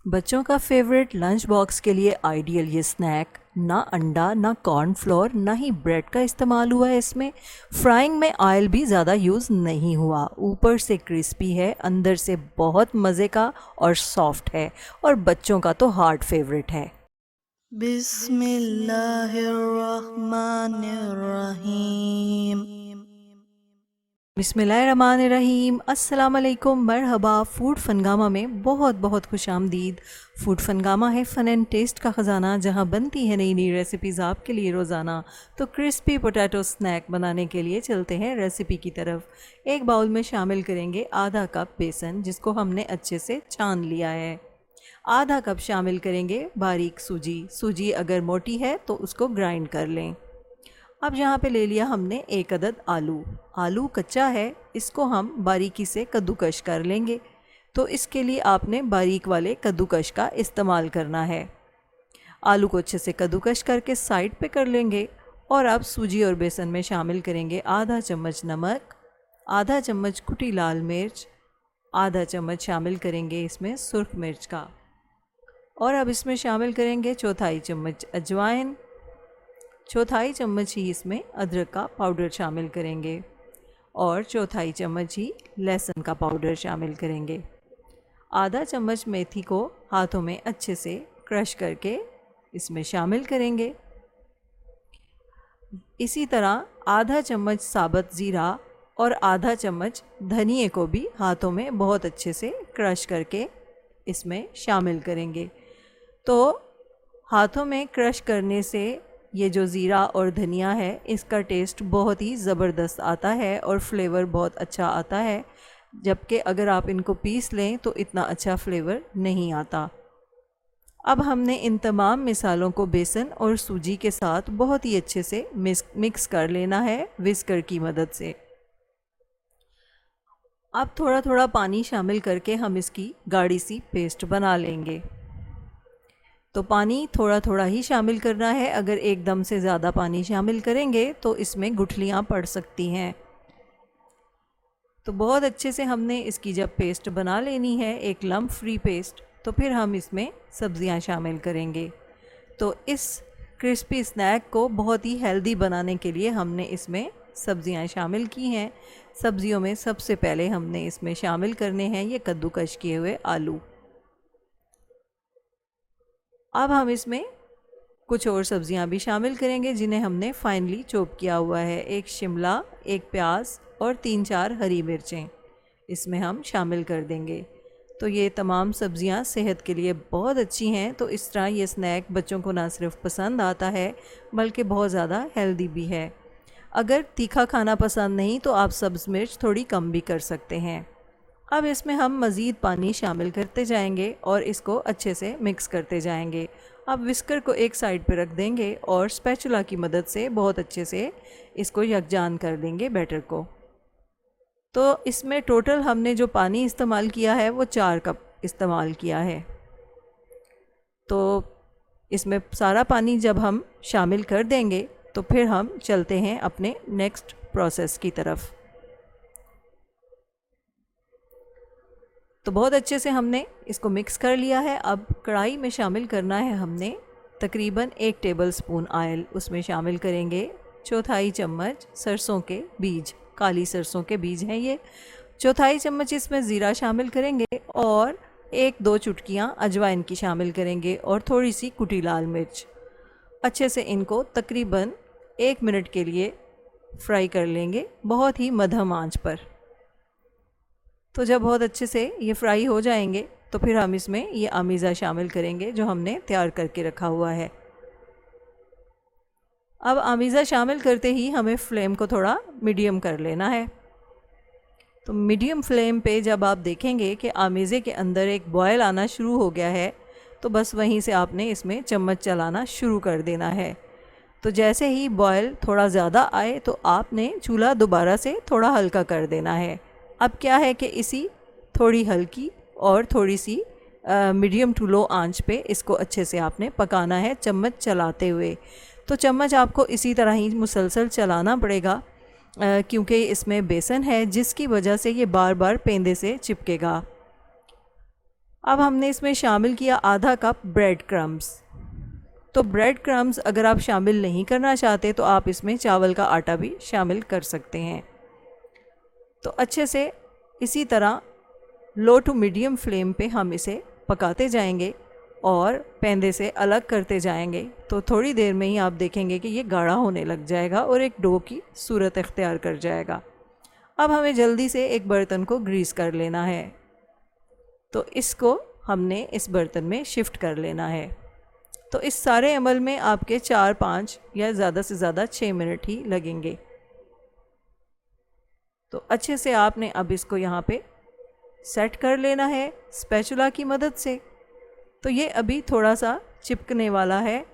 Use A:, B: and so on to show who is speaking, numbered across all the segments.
A: बच्चों का favourite lunch box के लिए आइडियल ये स्नैक। ना अंडा, ना कॉर्नफ्लोर, ना ही ब्रेड का इस्तेमाल हुआ है इसमें। फ्राइंग में ऑयल भी ज़्यादा यूज़ नहीं हुआ। ऊपर से क्रिस्पी है, अंदर से बहुत मज़े का और सॉफ्ट है, और बच्चों का तो हार्ट फेवरेट है।
B: बिस्मिल्लाहिर्रहमानिर्रहीम।
A: बिस्मिल्लाहिर्रहमानिर्रहीम। अस्सलाम वालेकुम, मरहबा। फूड फनगामा में बहुत बहुत खुश आमदीद। फूड फनगामा है फ़न एंड टेस्ट का ख़जाना, जहां बनती है नई नई रेसिपीज़ आपके लिए रोज़ाना। तो क्रिस्पी पोटैटो स्नैक बनाने के लिए चलते हैं रेसिपी की तरफ। एक बाउल में शामिल करेंगे आधा कप बेसन, जिसको हमने अच्छे से छान लिया है। आधा कप शामिल करेंगे बारीक सूजी। सूजी अगर मोटी है तो उसको ग्राइंड कर लें। अब यहाँ पे ले लिया हमने एक अदद आलू। आलू कच्चा है, इसको हम बारीकी से कद्दूकश कर लेंगे। तो इसके लिए आपने बारीक वाले कद्दूकश का इस्तेमाल करना है। आलू को अच्छे से कद्दूकश करके साइड पे कर लेंगे। और अब सूजी और बेसन में शामिल करेंगे आधा चम्मच नमक, आधा चम्मच कुटी लाल मिर्च, आधा चम्मच शामिल करेंगे इसमें सुर्ख मिर्च का, और अब इसमें शामिल करेंगे चौथाई चम्मच अजवाइन, चौथाई चम्मच ही इसमें अदरक का पाउडर शामिल करेंगे, और चौथाई चम्मच ही लहसुन का पाउडर शामिल करेंगे। आधा चम्मच मेथी को हाथों में अच्छे से क्रश करके इसमें शामिल करेंगे। इसी तरह आधा चम्मच साबुत ज़ीरा और आधा चम्मच धनिए को भी हाथों में बहुत अच्छे से क्रश करके इसमें शामिल करेंगे। तो हाथों में क्रश करने से ये जो ज़ीरा और धनिया है, इसका टेस्ट बहुत ही ज़बरदस्त आता है और फ्लेवर बहुत अच्छा आता है, जबकि अगर आप इनको पीस लें तो इतना अच्छा फ्लेवर नहीं आता। अब हमने इन तमाम मिसालों को बेसन और सूजी के साथ बहुत ही अच्छे से मिक्स कर लेना है विस्कर की मदद से। अब थोड़ा थोड़ा पानी शामिल करके हम इसकी गाढ़ी सी पेस्ट बना लेंगे। तो पानी थोड़ा थोड़ा ही शामिल करना है, अगर एकदम से ज़्यादा पानी शामिल करेंगे तो इसमें गुठलियाँ पड़ सकती हैं। तो बहुत अच्छे से हमने इसकी जब पेस्ट बना लेनी है, एक लम्प फ्री पेस्ट, तो फिर हम इसमें सब्ज़ियाँ शामिल करेंगे। तो इस क्रिस्पी स्नैक को बहुत ही हेल्दी बनाने के लिए हमने इसमें सब्ज़ियाँ शामिल की हैं। सब्ज़ियों में सबसे पहले हमने इसमें शामिल करने हैं ये कद्दूकश किए हुए आलू। अब हम इसमें कुछ और सब्ज़ियां भी शामिल करेंगे जिन्हें हमने फाइनली चॉप किया हुआ है। एक शिमला, एक प्याज और 3-4 हरी मिर्चें इसमें हम शामिल कर देंगे। तो ये तमाम सब्ज़ियां सेहत के लिए बहुत अच्छी हैं। तो इस तरह ये स्नैक बच्चों को ना सिर्फ पसंद आता है बल्कि बहुत ज़्यादा हेल्दी भी है। अगर तीखा खाना पसंद नहीं तो आप सब्ज़ मिर्च थोड़ी कम भी कर सकते हैं। अब इसमें हम मज़ीद पानी शामिल करते जाएंगे और इसको अच्छे से मिक्स करते जाएंगे। अब विस्कर को एक साइड पर रख देंगे और स्पैचुला की मदद से बहुत अच्छे से इसको यकजान कर देंगे बैटर को। तो इसमें टोटल हमने जो पानी इस्तेमाल किया है वो 4 कप इस्तेमाल किया है। तो इसमें सारा पानी जब हम शामिल कर देंगे तो फिर हम चलते हैं अपने नेक्स्ट प्रोसेस की तरफ। तो बहुत अच्छे से हमने इसको मिक्स कर लिया है। अब कढ़ाई में शामिल करना है हमने तकरीबन 1 टेबलस्पून ऑयल। उसमें शामिल करेंगे चौथाई चम्मच सरसों के बीज, काली सरसों के बीज हैं ये। चौथाई चम्मच इसमें ज़ीरा शामिल करेंगे और 1-2 चुटकियाँ अजवाइन की शामिल करेंगे और थोड़ी सी कुटी लाल मिर्च। अच्छे से इनको तकरीबन 1 मिनट के लिए फ्राई कर लेंगे, बहुत ही मध्यम आंच पर। तो जब बहुत अच्छे से ये फ्राई हो जाएंगे तो फिर हम इसमें ये अमीज़ा शामिल करेंगे जो हमने तैयार करके रखा हुआ है। अब अमीज़ा शामिल करते ही हमें फ्लेम को थोड़ा मीडियम कर लेना है। तो मीडियम फ्लेम पे जब आप देखेंगे कि अमीज़े के अंदर एक बॉयल आना शुरू हो गया है तो बस वहीं से आपने इसमें चम्मच चलाना शुरू कर देना है। तो जैसे ही बॉयल थोड़ा ज़्यादा आए तो आपने चूल्हा दोबारा से थोड़ा हल्का कर देना है। अब क्या है कि इसी थोड़ी हल्की और थोड़ी सी मीडियम टू लो आंच पे इसको अच्छे से आपने पकाना है चम्मच चलाते हुए। तो चम्मच आपको इसी तरह ही मुसलसल चलाना पड़ेगा क्योंकि इसमें बेसन है जिसकी वजह से ये बार बार पेंदे से चिपकेगा। अब हमने इसमें शामिल किया आधा कप ब्रेड क्रम्स। तो ब्रेड क्रम्स अगर आप शामिल नहीं करना चाहते तो आप इसमें चावल का आटा भी शामिल कर सकते हैं। तो अच्छे से इसी तरह लो टू मीडियम फ्लेम पे हम इसे पकाते जाएंगे और पेंदे से अलग करते जाएंगे। तो थोड़ी देर में ही आप देखेंगे कि ये गाढ़ा होने लग जाएगा और एक डो की सूरत इख्तियार कर जाएगा। अब हमें जल्दी से एक बर्तन को ग्रीस कर लेना है। तो इसको हमने इस बर्तन में शिफ्ट कर लेना है। तो इस सारे अमल में आपके 4-5 या ज़्यादा से ज़्यादा 6 मिनट ही लगेंगे। तो अच्छे से आपने अब इसको यहाँ पे सेट कर लेना है स्पैचुला की मदद से। तो ये अभी थोड़ा सा चिपकने वाला है,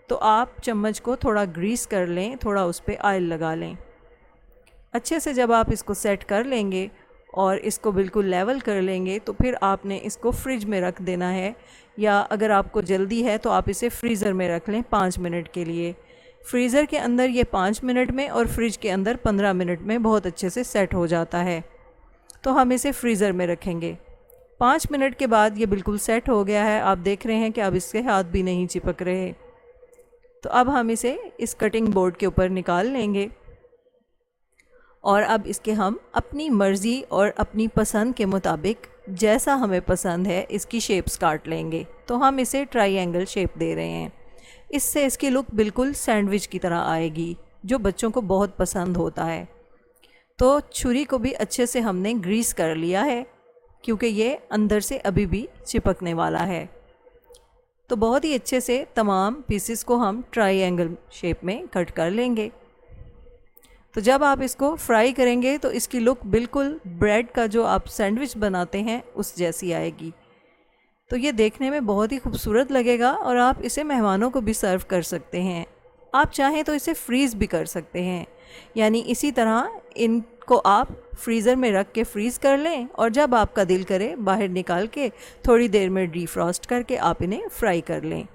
A: तो आप चम्मच को थोड़ा ग्रीस कर लें, थोड़ा उस पर ऑयल लगा लें। अच्छे से जब आप इसको सेट कर लेंगे और इसको बिल्कुल लेवल कर लेंगे तो फिर आपने इसको फ्रिज में रख देना है, या अगर आपको जल्दी है तो आप इसे फ्रीज़र में रख लें 5 मिनट के लिए। फ्रीज़र के अंदर ये 5 मिनट में और फ्रिज के अंदर 15 मिनट में बहुत अच्छे से सेट हो जाता है। तो हम इसे फ्रीज़र में रखेंगे। 5 मिनट के बाद ये बिल्कुल सेट हो गया है। आप देख रहे हैं कि अब इसके हाथ भी नहीं चिपक रहे। तो अब हम इसे इस कटिंग बोर्ड के ऊपर निकाल लेंगे और अब इसके हम अपनी मर्ज़ी और अपनी पसंद के मुताबिक जैसा हमें पसंद है इसकी शेप्स काट लेंगे। तो हम इसे ट्रायंगल शेप दे रहे हैं। इससे इसकी लुक बिल्कुल सैंडविच की तरह आएगी, जो बच्चों को बहुत पसंद होता है। तो छुरी को भी अच्छे से हमने ग्रीस कर लिया है, क्योंकि ये अंदर से अभी भी चिपकने वाला है। तो बहुत ही अच्छे से तमाम पीसेस को हम ट्रायंगल शेप में कट कर लेंगे। तो जब आप इसको फ्राई करेंगे तो इसकी लुक बिल्कुल ब्रेड का जो आप सैंडविच बनाते हैं उस जैसी आएगी। तो ये देखने में बहुत ही खूबसूरत लगेगा और आप इसे मेहमानों को भी सर्व कर सकते हैं। आप चाहें तो इसे फ्रीज़ भी कर सकते हैं, यानी इसी तरह इनको आप फ्रीज़र में रख के फ्रीज़ कर लें और जब आपका दिल करे बाहर निकाल के थोड़ी देर में डीफ्रॉस्ट करके आप इन्हें फ्राई कर लें।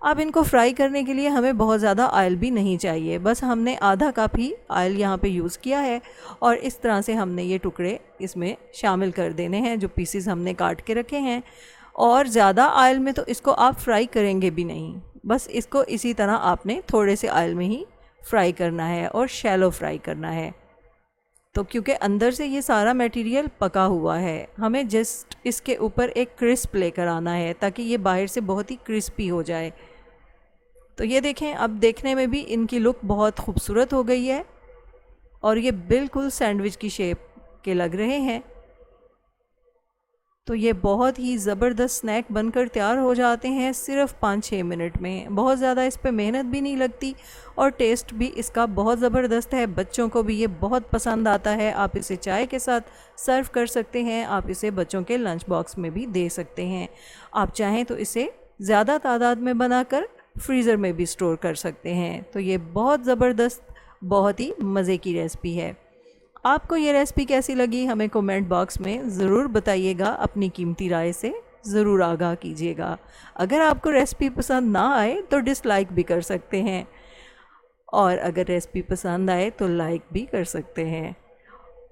A: अब इनको फ्राई करने के लिए हमें बहुत ज़्यादा ऑयल भी नहीं चाहिए, बस हमने आधा कप ही ऑयल यहाँ पे यूज़ किया है और इस तरह से हमने ये टुकड़े इसमें शामिल कर देने हैं जो पीसेस हमने काट के रखे हैं। और ज़्यादा ऑयल में तो इसको आप फ्राई करेंगे भी नहीं, बस इसको इसी तरह आपने थोड़े से ऑयल में ही फ्राई करना है और शैलो फ्राई करना है। तो क्योंकि अंदर से ये सारा मटेरियल पका हुआ है, हमें जस्ट इसके ऊपर एक क्रिस्प लेकर आना है ताकि ये बाहर से बहुत ही क्रिस्पी हो जाए। तो ये देखें, अब देखने में भी इनकी लुक बहुत खूबसूरत हो गई है और ये बिल्कुल सैंडविच की शेप के लग रहे हैं। तो ये बहुत ही ज़बरदस्त स्नैक बनकर तैयार हो जाते हैं सिर्फ़ 5-6 मिनट में। बहुत ज़्यादा इस पे मेहनत भी नहीं लगती और टेस्ट भी इसका बहुत ज़बरदस्त है। बच्चों को भी ये बहुत पसंद आता है। आप इसे चाय के साथ सर्व कर सकते हैं, आप इसे बच्चों के लंच बॉक्स में भी दे सकते हैं। आप चाहें तो इसे ज़्यादा तादाद में बनाकर फ्रीज़र में भी स्टोर कर सकते हैं। तो ये बहुत ज़बरदस्त, बहुत ही मज़े की रेसिपी है। आपको ये रेसिपी कैसी लगी हमें कमेंट बॉक्स में ज़रूर बताइएगा, अपनी कीमती राय से ज़रूर आगाह कीजिएगा। अगर आपको रेसिपी पसंद ना आए तो डिसलाइक भी कर सकते हैं और अगर रेसिपी पसंद आए तो लाइक भी कर सकते हैं।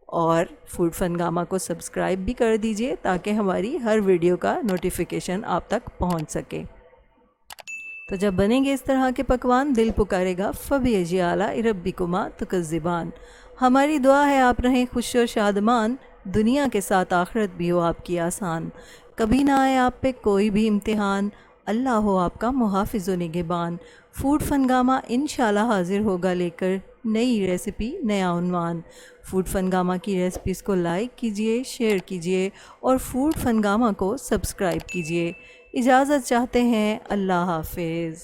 A: और फूड फनगामा को सब्सक्राइब भी कर दीजिए ताकि हमारी हर वीडियो का नोटिफिकेशन आप तक पहुंच सके। तो जब बनेंगे इस तरह के पकवान दिल पुकारेगा फ़बी आला रब्बिकुमा तुकज़्ज़िबान। हमारी दुआ है आप रहें खुश और शादमान, दुनिया के साथ आखिरत भी हो आपकी आसान। कभी ना आए आप पे कोई भी इम्तिहान, अल्लाह हो आपका मुहाफ़िज़ व निगहबान। फूड फनगामा इंशाल्लाह हाज़िर होगा लेकर नई रेसिपी, नया उन्वान। फूड फनगामा की रेसिपीज़ को लाइक कीजिए, शेयर कीजिए और फूड फनगामा को सब्सक्राइब कीजिए। इजाज़त चाहते हैं, अल्लाह हाफ़िज़।